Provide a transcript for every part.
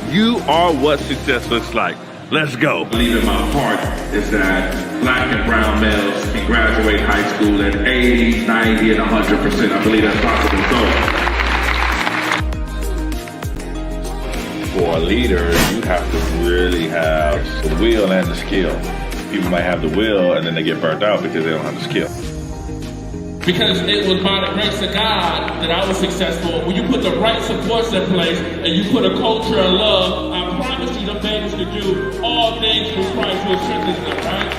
You are what success looks like. Let's go. I believe in my heart is that black and brown males can graduate high school at 80, 90, and 100%. I believe that's possible. So, for a leader, you have to really have the will and the skill. People might have the will and then they get burnt out because they don't have the skill. Because it was by the grace of God that I was successful. When you put the right supports in place and you put a culture of love, I promise you the fans can do all things through Christ who strengthens them, right?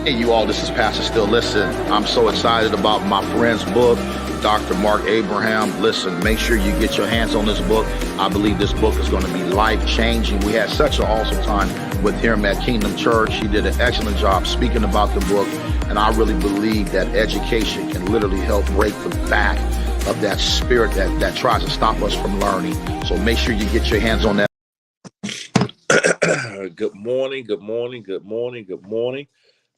Hey, you all, this is Pastor Still. Listen, I'm so excited about my friend's book, Dr. MarcK Abraham. Listen, make sure you get your hands on this book. I believe this book is going to be life-changing. We had such an awesome time with him at Kingdom Church. He did an excellent job speaking about the book. And I really believe that education can literally help break the back of that spirit that tries to stop us from learning. So make sure you get your hands on that. Good morning, good morning, good morning, good morning.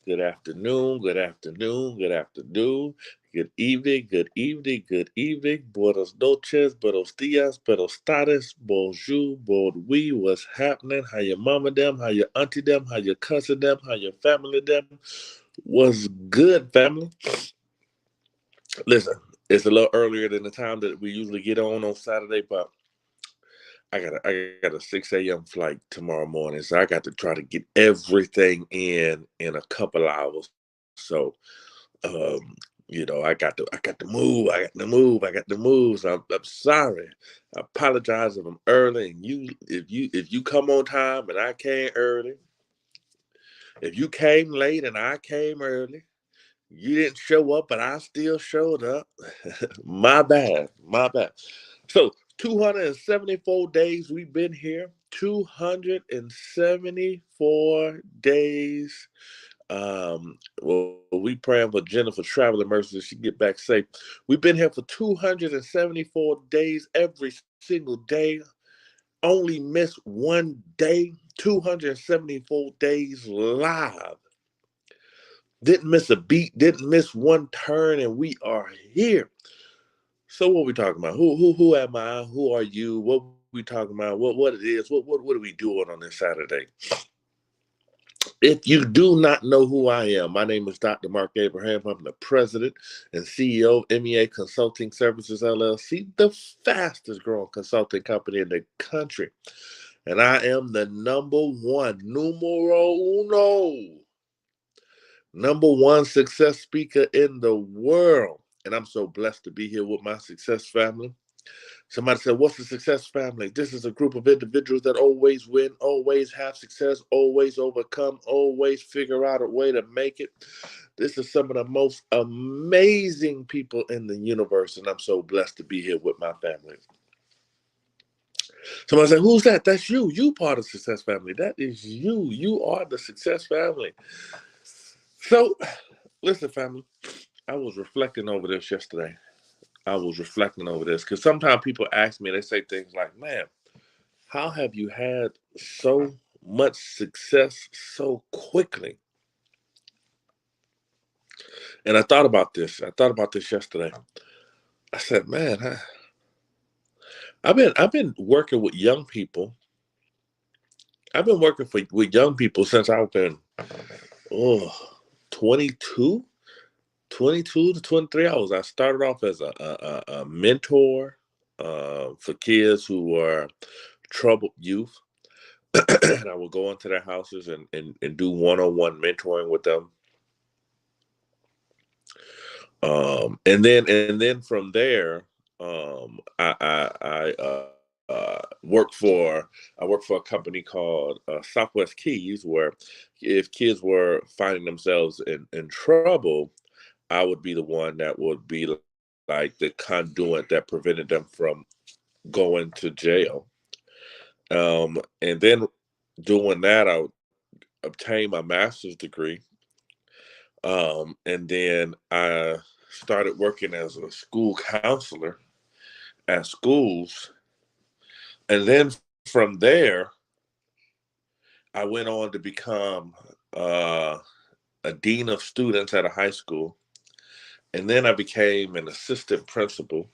Good afternoon, good afternoon, good afternoon. Good evening, good evening, good evening. Buenos noches, buenos dias, buenos tardes, bonjour, bon oui. What's happening? How your mama them, how your auntie them, how your cousin them, how your family them. What's good, family? Listen, it's a little earlier than the time that we usually get on Saturday, but I got a 6 a.m. flight tomorrow morning, so I got to try to get everything in a couple hours. So, I got to move. So I'm sorry. I apologize if I'm early, and if you come on time and I came early. If you came late and I came early, you didn't show up, but I still showed up. My bad. So 274 days we've been here. 274 days. We praying for Jennifer traveling mercies she get back safe. We've been here for 274 days every single day. Only missed one day. 274 days live. Didn't miss a beat, didn't miss one turn, and we are here. So what we talking about? Who am I? Who are you? What we talking about? What it is? What are we doing on this Saturday? If you do not know who I am, my name is Dr. MarcK Abraham. I'm the president and CEO of MEA Consulting Services, LLC, the fastest growing consulting company in the country. And I am the number one success speaker in the world. And I'm so blessed to be here with my success family. Somebody said, what's the success family? This is a group of individuals that always win, always have success, always overcome, always figure out a way to make it. This is some of the most amazing people in the universe, and I'm so blessed to be here with my family. Somebody said, who's that? That's you. You part of the success family. That is you. You are the success family. So, listen, family, I was reflecting over this yesterday. Because sometimes people ask me, they say things like, man, how have you had so much success so quickly? And I thought about this. Yesterday. I said, man, I've been working with young people. I've been working with young people since I've been 22 to 23 hours. I started off as a mentor for kids who were troubled youth. And I would go into their houses and do one-on-one mentoring with them. And then from there, I work for a company called Southwest Keys, where if kids were finding themselves in trouble, I would be the one that would be like the conduit that prevented them from going to jail. And then doing that, I obtained my master's degree. And then I started working as a school counselor at schools. And then from there, I went on to become a dean of students at a high school. And then I became an assistant principal.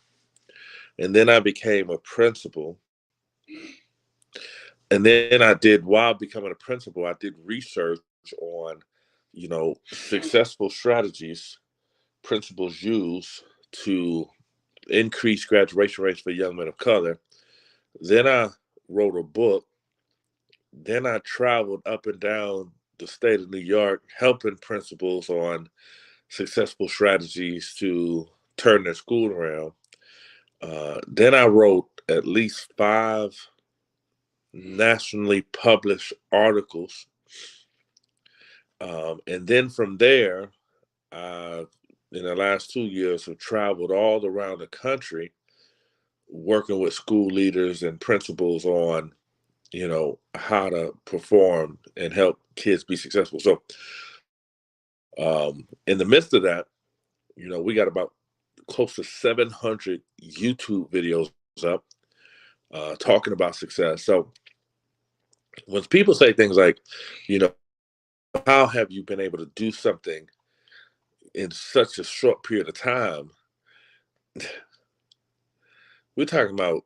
And then I became a principal. And then I did, while becoming a principal, I did research on, successful strategies principals use to increase graduation rates for young men of color. Then I wrote a book. Then I traveled up and down the state of New York, helping principals on successful strategies to turn their school around. Then I wrote at least 5 nationally published articles. And then from there, in the last 2 years, have traveled all around the country working with school leaders and principals on, how to perform and help kids be successful. So, in the midst of that, we got about close to 700 YouTube videos up talking about success. So, when people say things like, how have you been able to do something in such a short period of time? We're talking about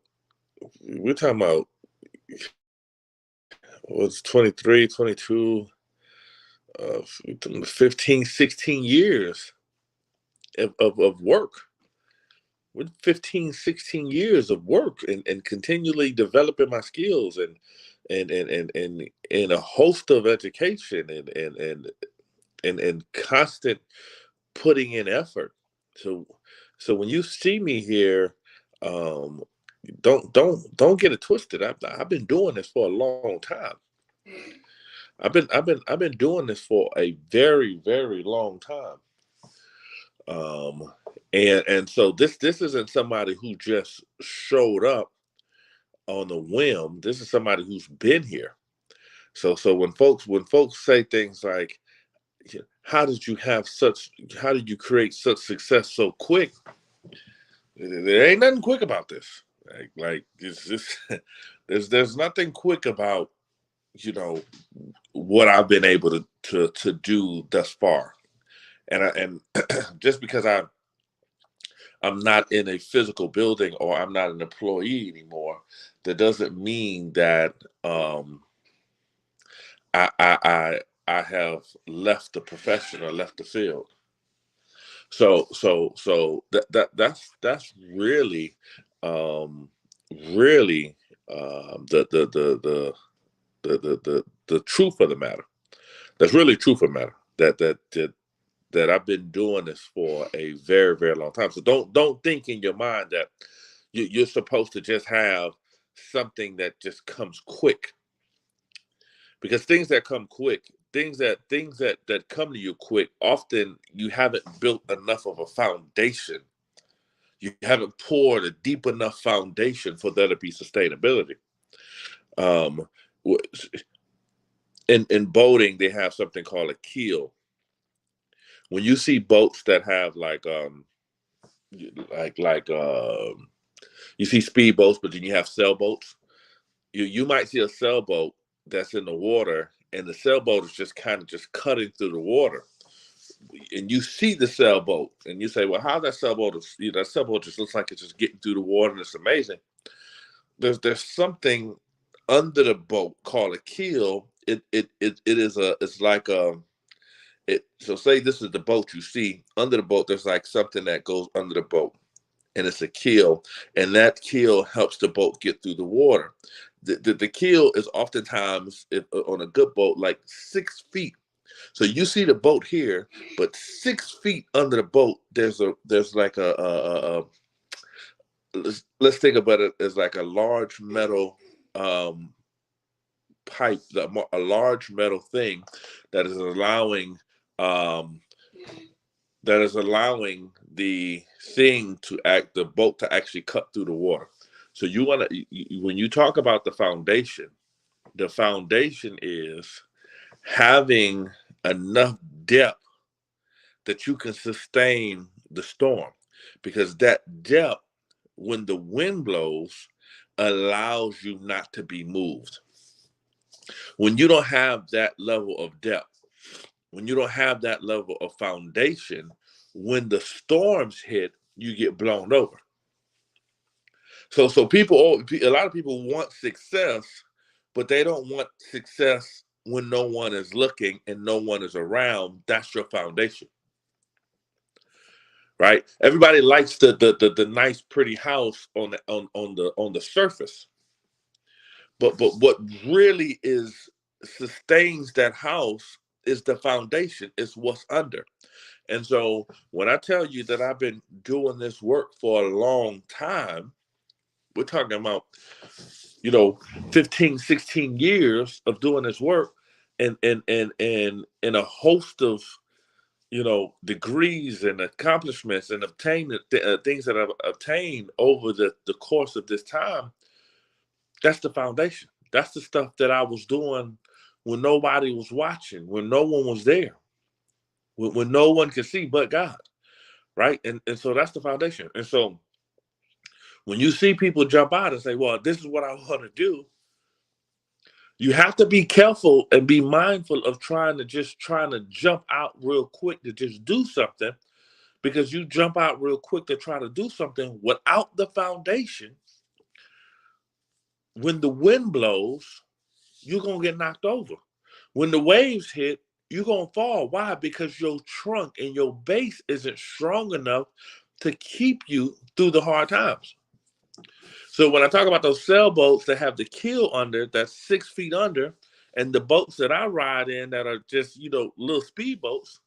what's 23, 22, 15, 16 years of work. With 15, 16 years of work and continually developing my skills and a host of education and constant putting in effort. So when you see me here, don't get it twisted. I've been doing this for a long time. I've been doing this for a very, very long time. And so this isn't somebody who just showed up on a whim. This is somebody who's been here. So when folks say things like, how did you create such success so quick? There ain't nothing quick about this. Like it's just there's nothing quick about what I've been able to do thus far. And just because I'm not in a physical building or I'm not an employee anymore, that doesn't mean that I have left the profession or left the field. So that's really really the truth of the matter. That's really truth of the matter. That I've been doing this for a very, very long time. So don't think in your mind that you're supposed to just have something that just comes quick. Because things that come quick, things that come to you quick, often you haven't built enough of a foundation. You haven't poured a deep enough foundation for there to be sustainability. In boating, they have something called a keel. When you see boats that have you see speedboats, but then you have sailboats. You might see a sailboat that's in the water, and the sailboat is just kind of just cutting through the water. And you see the sailboat, and you say, "Well, how that sailboat is? That sailboat just looks like it's just getting through the water, and it's amazing." There's something under the boat called a keel. It's like so say this is the boat you see. Under the boat, there's like something that goes under the boat, and it's a keel, and that keel helps the boat get through the water. The keel is oftentimes, on a good boat, like 6 feet. So you see the boat here, but 6 feet under the boat, there's like let's think about it as like a large metal pipe, a large metal thing that is allowing the boat to actually cut through the water. So when you talk about the foundation is having enough depth that you can sustain the storm, because that depth, when the wind blows, allows you not to be moved. When you don't have that level of depth, when you don't have that level of foundation, when the storms hit, you get blown over. So a lot of people want success, but they don't want success when no one is looking and no one is around. That's your foundation, right? Everybody likes the nice, pretty house on the surface, but what really sustains that house is the foundation, is what's under. And so when I tell you that I've been doing this work for a long time, we're talking about, 15, 16 years of doing this work, and a host of, degrees and accomplishments and obtained things that I've obtained over the course of this time. That's the foundation. That's the stuff that I was doing when nobody was watching, when no one was there, when no one could see but God, right? And so that's the foundation. And so when you see people jump out and say, well, this is what I want to do, you have to be careful and be mindful of trying to jump out real quick to just do something, because you jump out real quick to try to do something without the foundation. When the wind blows, you're going to get knocked over. When the waves hit, you're going to fall. Why? Because your trunk and your base isn't strong enough to keep you through the hard times. So when I talk about those sailboats that have the keel under, that's 6 feet under, and the boats that I ride in that are just, little speedboats,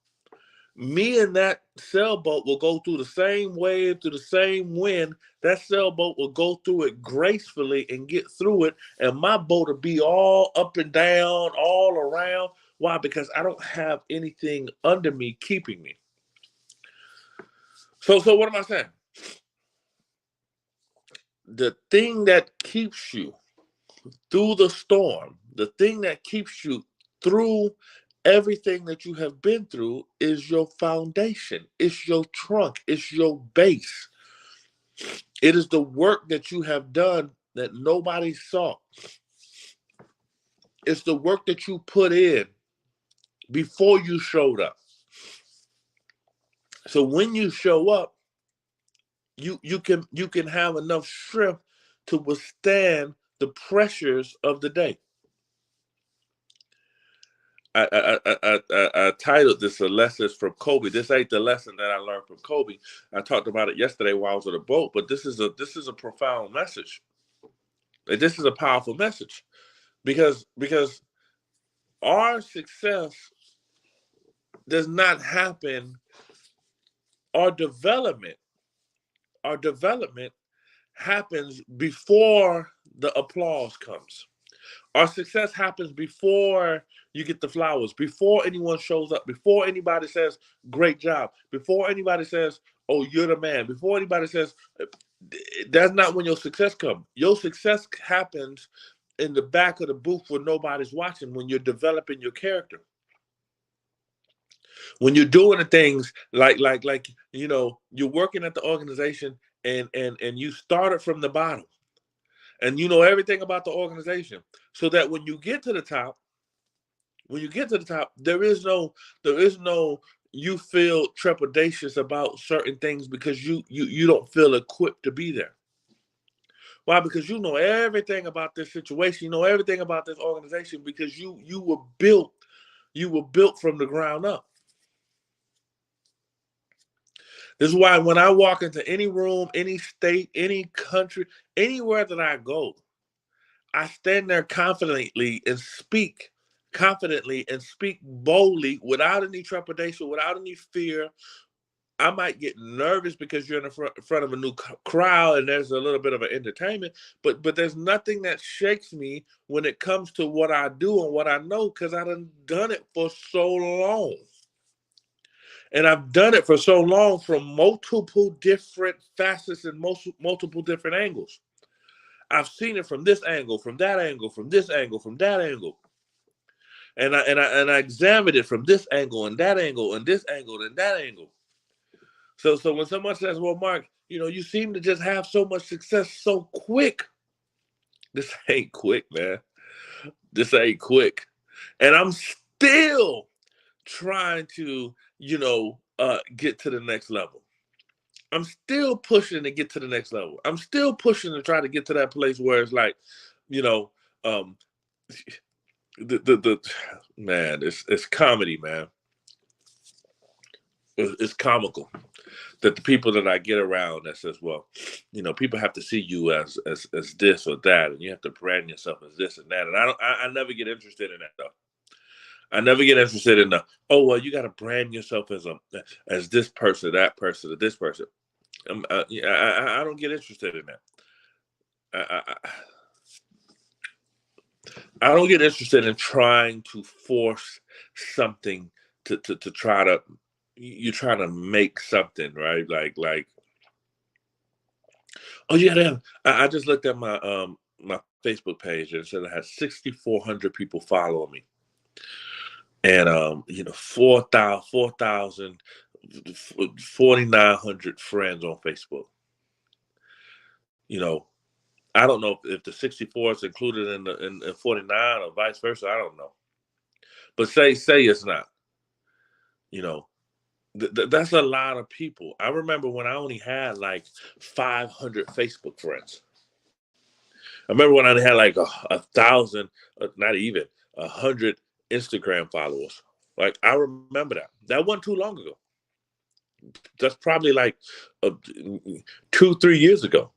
me and that sailboat will go through the same wave, through the same wind. That sailboat will go through it gracefully and get through it. And my boat will be all up and down, all around. Why? Because I don't have anything under me keeping me. So what am I saying? The thing that keeps you through the storm, the thing that keeps you through everything that you have been through, is your foundation. It's your trunk. It's your base. It is the work that you have done that nobody saw. It's the work that you put in before you showed up. So when you show up, you can have enough strength to withstand the pressures of the day. I titled this a lesson from Kobe. This ain't the lesson that I learned from Kobe. I talked about it yesterday while I was on a boat, but this is a profound message. This is a powerful message, because our success does not happen. Our development happens before the applause comes. Our success happens before you get the flowers, before anyone shows up, before anybody says, great job, before anybody says, oh, you're the man, before anybody says, that's not when your success comes. Your success happens in the back of the booth where nobody's watching, when you're developing your character. When you're doing the things like you're working at the organization and you started from the bottom, and you know everything about the organization, so that when you get to the top, there is no you feel trepidatious about certain things, because you don't feel equipped to be there. Why? Because you know everything about this situation, you know everything about this organization, because you were built from the ground up. This is why when I walk into any room, any state, any country, anywhere that I go, I stand there confidently and speak boldly, without any trepidation, without any fear. I might get nervous because you're in front of a new crowd and there's a little bit of an entertainment, but there's nothing that shakes me when it comes to what I do and what I know, because I've done it for so long. And I've done it for so long from multiple different facets and multiple different angles. I've seen it from this angle, from that angle, from this angle, from that angle. And I examined it from this angle and that angle and this angle and that angle. So when someone says, well, Mark, you seem to just have so much success so quick. This ain't quick, man. This ain't quick. And I'm still trying to, get to the next level. I'm still pushing to get to the next level. I'm still pushing to try to get to that place where it's like, the man, it's comedy, man. It's comical that the people that I get around that says, well, people have to see you as this or that, and you have to brand yourself as this and that. And I never get interested in that though. I never get interested in the, oh well, you got to brand yourself as this person, that person, or this person. I don't get interested in that. I don't get interested in trying to force something to try to. You're trying to make something, right? Like. Oh yeah, I just looked at my my Facebook page and it said I had 6,400 people following me, and 4,900 friends on Facebook. I don't know if the 64 is included in 49 or vice versa. I don't know, but say it's not. That's a lot of people. I remember when I only had like 500 Facebook friends. I remember when I had like 1,000, not even 100 Instagram followers. Like I remember that. That wasn't too long ago. That's probably like 2-3 years ago.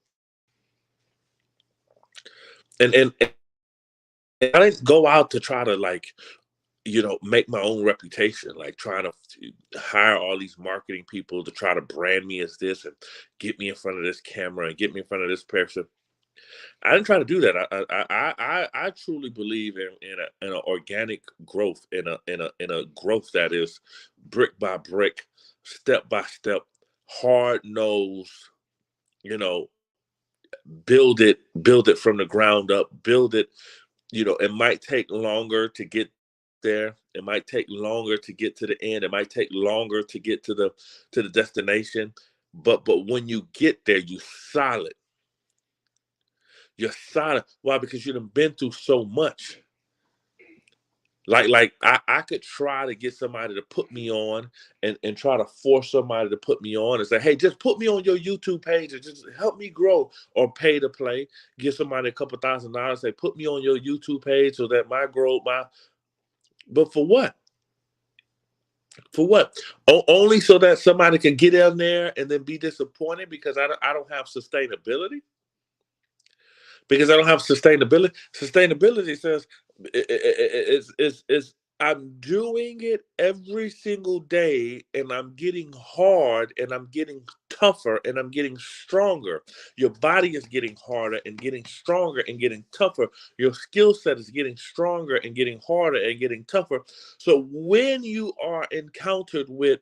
And I didn't go out to try to make my own reputation, like trying to hire all these marketing people to try to brand me as this and get me in front of this camera and get me in front of this person. I didn't try to do that. I truly believe in an organic growth, in a growth that is brick by brick, step by step, hard nosed. Build it from the ground up. Build it. It might take longer to get there. It might take longer to get to the end. It might take longer to get to the destination. But when you get there, you're solid. You're solid. Why? Because you've been through so much. Like I could try to get somebody to put me on and try to force somebody to put me on and say, hey, just put me on your YouTube page and just help me grow, or pay to play. Give somebody a couple $1,000, say, put me on your YouTube page so that but for what? For what? Only so that somebody can get in there and then be disappointed because I don't have sustainability? Because I don't have sustainability. Sustainability says I'm doing it every single day, and I'm getting hard, and I'm getting tougher, and I'm getting stronger. Your body is getting harder and getting stronger and getting tougher. Your skill set is getting stronger and getting harder and getting tougher. So when you are encountered with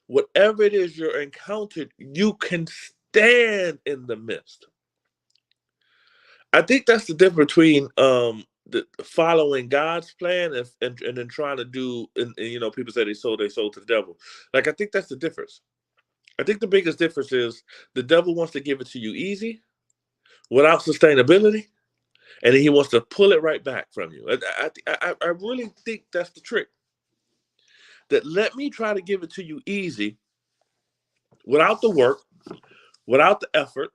whatever it is you're encountered, you can stand in the midst. I think that's the difference between the following God's plan and then trying to do, and people say they sold their soul to the devil. Like I think that's the difference. I think the biggest difference is the devil wants to give it to you easy, without sustainability, and then he wants to pull it right back from you. I really think that's the trick. That let me try to give it to you easy, without the work, without the effort,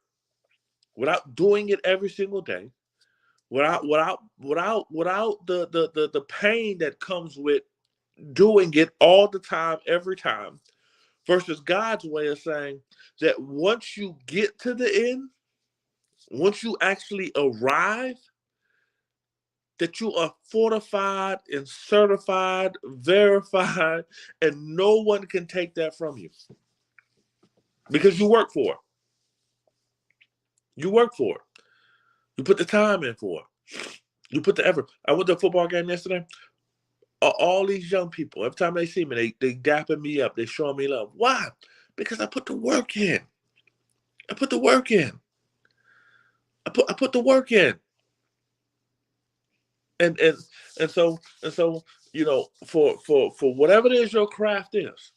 without doing it every single day, without the pain that comes with doing it all the time, every time, versus God's way of saying that once you get to the end, once you actually arrive, that you are fortified and certified, verified, and no one can take that from you because you work for it. You work for it. You put the time in for it. You put the effort. I went to a football game yesterday. All these young people, every time they see me, they dapping me up. They showing me love. Why? Because I put the work in. I put the work in. I put the work in. And so for whatever it is your craft is,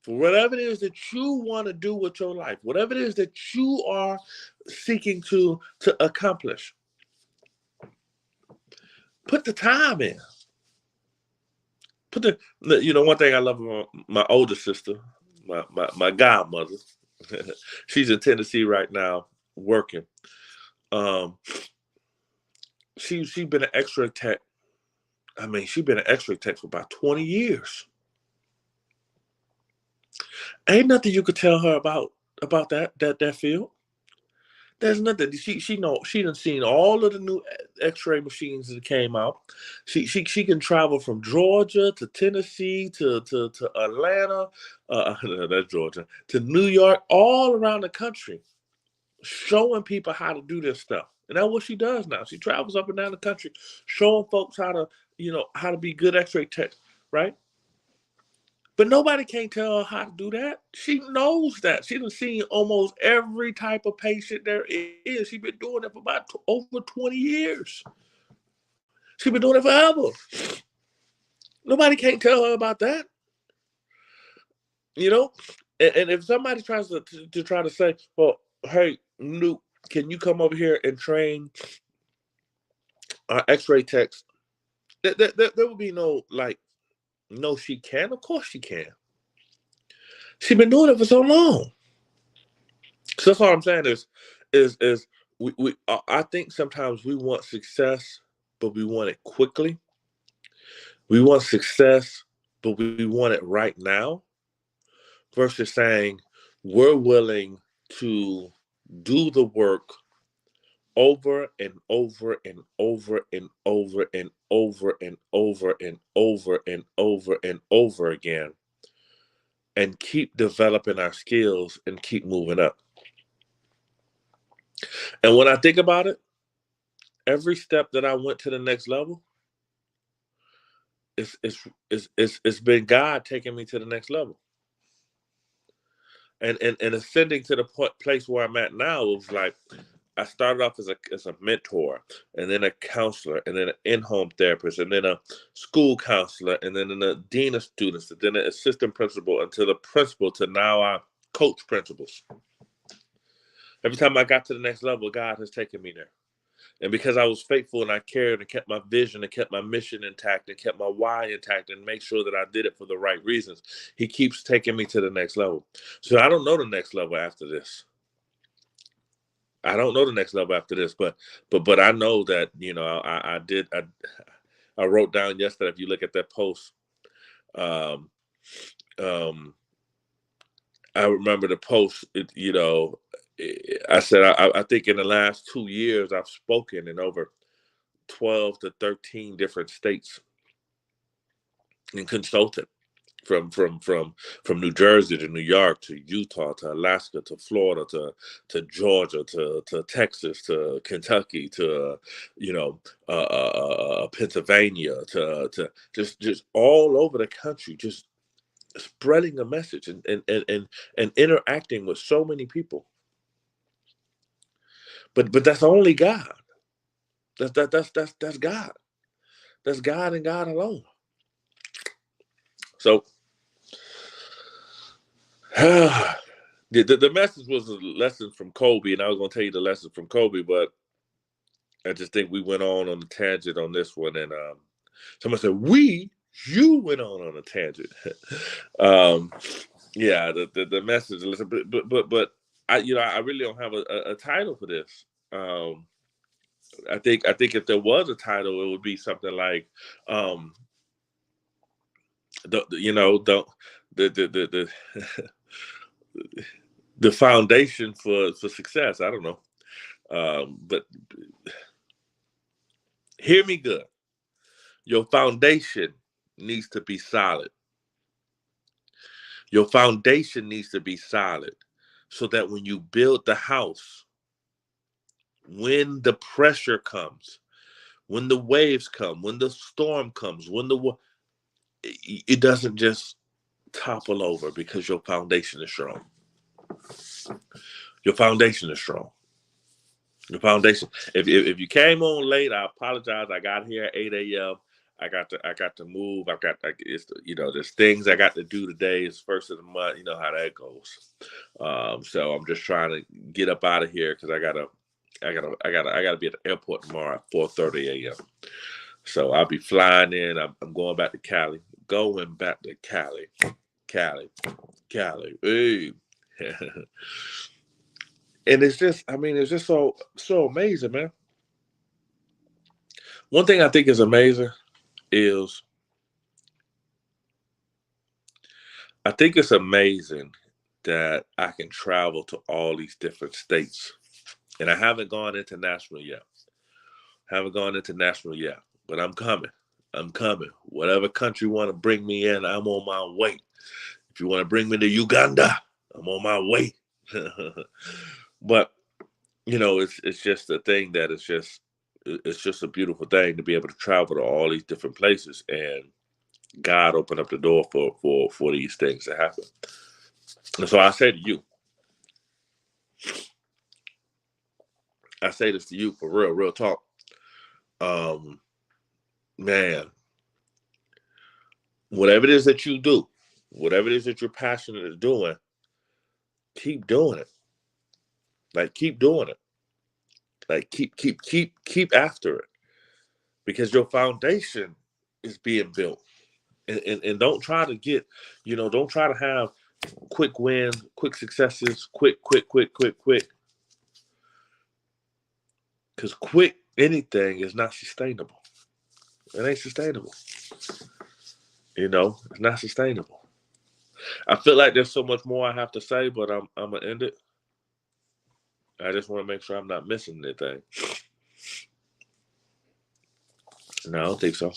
for whatever it is that you want to do with your life, whatever it is that you are seeking to accomplish, put the time in. One thing I love about my older sister, my godmother. She's in Tennessee right now working. She's been an extra tech I mean, she's been an X-ray tech for about 20 years. Ain't nothing you could tell her about that field. There's nothing. She done seen all of the new X-ray machines that came out. She can travel from Georgia to Tennessee to Atlanta, that's Georgia, to New York, all around the country, showing people how to do this stuff. And that's what she does now. She travels up and down the country, showing folks how to be good X-ray techs, right? But nobody can't tell her how to do that. She knows that. She's seen almost every type of patient there is. She's been doing it for about over 20 years. She's been doing it forever. Nobody can't tell her about that. You know? And if somebody tries to try to say, well, hey, Luke, can you come over here and train our X-ray techs? There will be no, no, she can. Of course she can. She's been doing it for so long. So that's all I'm saying is we I think sometimes we want success, but we want it quickly. We want success, but we want it right now. Versus saying we're willing to do the work over and over and over and over and over and over and over and over and over again, and keep developing our skills and keep moving up. And when I think about it, every step that I went to the next level, it's been God taking me to the next level. And ascending to the place where I'm at now, it was like I started off as a mentor, and then a counselor, and then an in-home therapist, and then a school counselor, and then a dean of students, and then an assistant principal, until the principal, to now I coach principals. Every time I got to the next level, God has taken me there. And because I was faithful and I cared and kept my vision and kept my mission intact and kept my why intact and make sure that I did it for the right reasons, he keeps taking me to the next level. So I don't know the next level after this. I don't know the next level after this, but I know that, I wrote down yesterday, if you look at that post, I remember the post, I said, I think in the last 2 years, I've spoken in over 12 to 13 different states and consulted from New Jersey to New York to Utah to Alaska to Florida to Georgia to Texas to Kentucky to Pennsylvania to just all over the country, just spreading a message and interacting with so many people. But that's only God. That's God. That's God and God alone. So the message was a lesson from Kobe, and I was going to tell you the lesson from Kobe, but I just think we went on a tangent on this one, and someone said you went on a tangent. Yeah, the message. Listen, but I really don't have a title for this. I think if there was a title, it would be something like the foundation for success. I don't know, but hear me good. Your foundation needs to be solid. Your foundation needs to be solid, so that when you build the house, when the pressure comes, when the waves come, when the storm comes, it doesn't just topple over, because your foundation is strong. Your foundation is strong. Your foundation. If you came on late, I apologize. I got here at 8 a.m. I got to move. There's things I got to do today. It's first of the month. You know how that goes. So I'm just trying to get up out of here, because I gotta be at the airport tomorrow at 4:30 a.m. So I'll be flying in. I'm going back to Cali. Cali. Hey. And it's just so amazing, man. One thing I think is amazing is I think it's amazing that I can travel to all these different states. And I haven't gone international yet. But I'm coming. Whatever country want to bring me in, I'm on my way. If you want to bring me to Uganda, I'm on my way. But it's just a thing that it's just a beautiful thing to be able to travel to all these different places, and God opened up the door for these things to happen. And so I say this to you for real talk. Man, whatever it is that you do, whatever it is that you're passionate at doing, keep doing it. Like, keep doing it. Like, keep after it, because your foundation is being built. And don't try to get, don't try to have quick wins, quick successes, quick. Because quick anything is not sustainable. It ain't sustainable. It's not sustainable. I feel like there's so much more I have to say, but I'm gonna end it. I just want to make sure I'm not missing anything. No, I don't think so.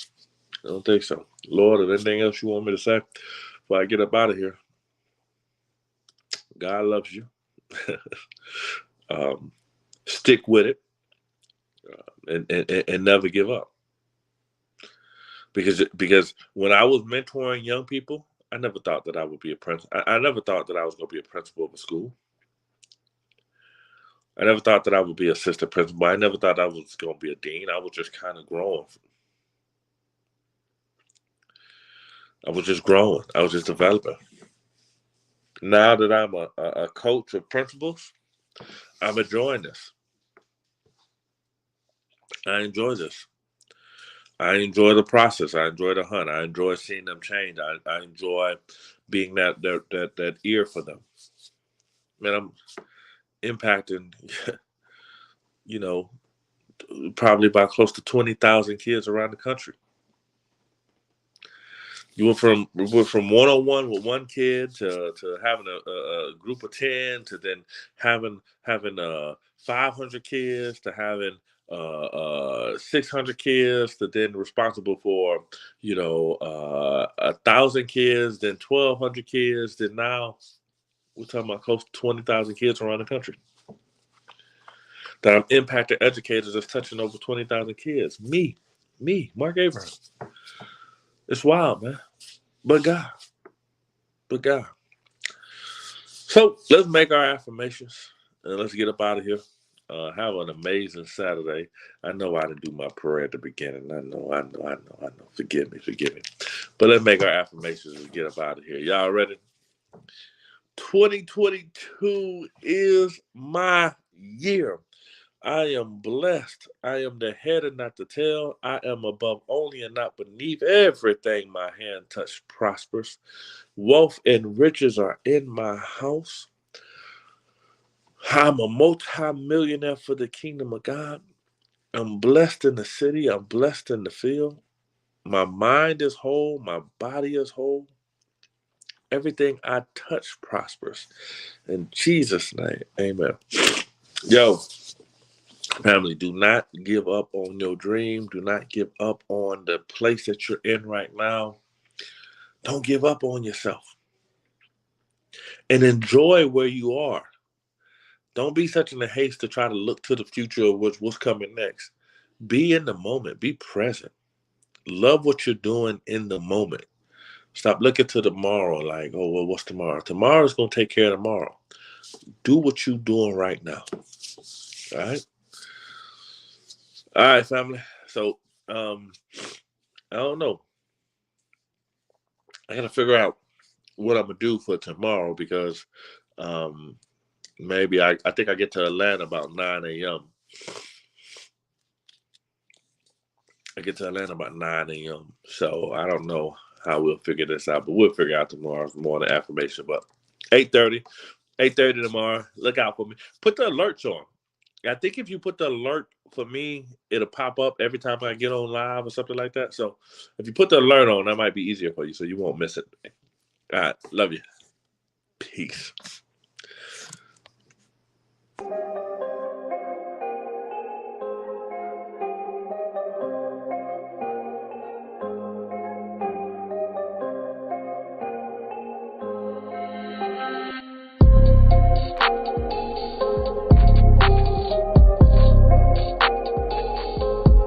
Lord, is there anything else you want me to say before I get up out of here? God loves you. Stick with it, and never give up. Because when I was mentoring young people, I never thought that I would be a principal. I never thought that I was going to be a principal of a school. I never thought that I would be assistant principal. I never thought I was going to be a dean. I was just kind of growing. I was just growing. I was just developing. Now that I'm a coach of principals, I'm enjoying this. I enjoy this. I enjoy the process. I enjoy the hunt. I enjoy seeing them change. I enjoy being that ear for them. Man, I'm impacting, probably about close to 20,000 kids around the country. We went from one-on-one with one kid to having a group of 10, to then having 500 kids, to having 600 kids, to then responsible for 1,000 kids, then 1,200 kids, then now we're talking about close to 20,000 kids around the country. That I'm impacting educators that's touching over 20,000 kids. Me, MarcK Abraham. It's wild, man. But God. So let's make our affirmations and let's get up out of here. Have an amazing Saturday. I know I didn't do my prayer at the beginning. I know. Forgive me. But let's make our affirmations and get up out of here. Y'all ready? 2022 is my year. I am blessed. I am the head and not the tail. I am above only and not beneath. Everything my hand touches prospers. Wealth and riches are in my house. I'm a multi-millionaire for the kingdom of God. I'm blessed in the city. I'm blessed in the field. My mind is whole. My body is whole. Everything I touch prospers. In Jesus' name, amen. Yo, family, do not give up on your dream. Do not give up on the place that you're in right now. Don't give up on yourself. And enjoy where you are. Don't be such in a haste to try to look to the future of what's coming next. Be in the moment. Be present. Love what you're doing in the moment. Stop looking to tomorrow like, oh, well, what's tomorrow? Tomorrow's going to take care of tomorrow. Do what you're doing right now. All right? All right, family. So, I don't know. I got to figure out what I'm going to do for tomorrow because maybe I think I get to Atlanta about 9 a.m. I get to Atlanta about 9 a.m. So I don't know how we'll figure this out, but we'll figure out tomorrow's morning affirmation. But 8:30 tomorrow. Look out for me. Put the alerts on. I think if you put the alert for me, it'll pop up every time I get on live or something like that. So if you put the alert on, that might be easier for you, so you won't miss it. All right, love you. Peace.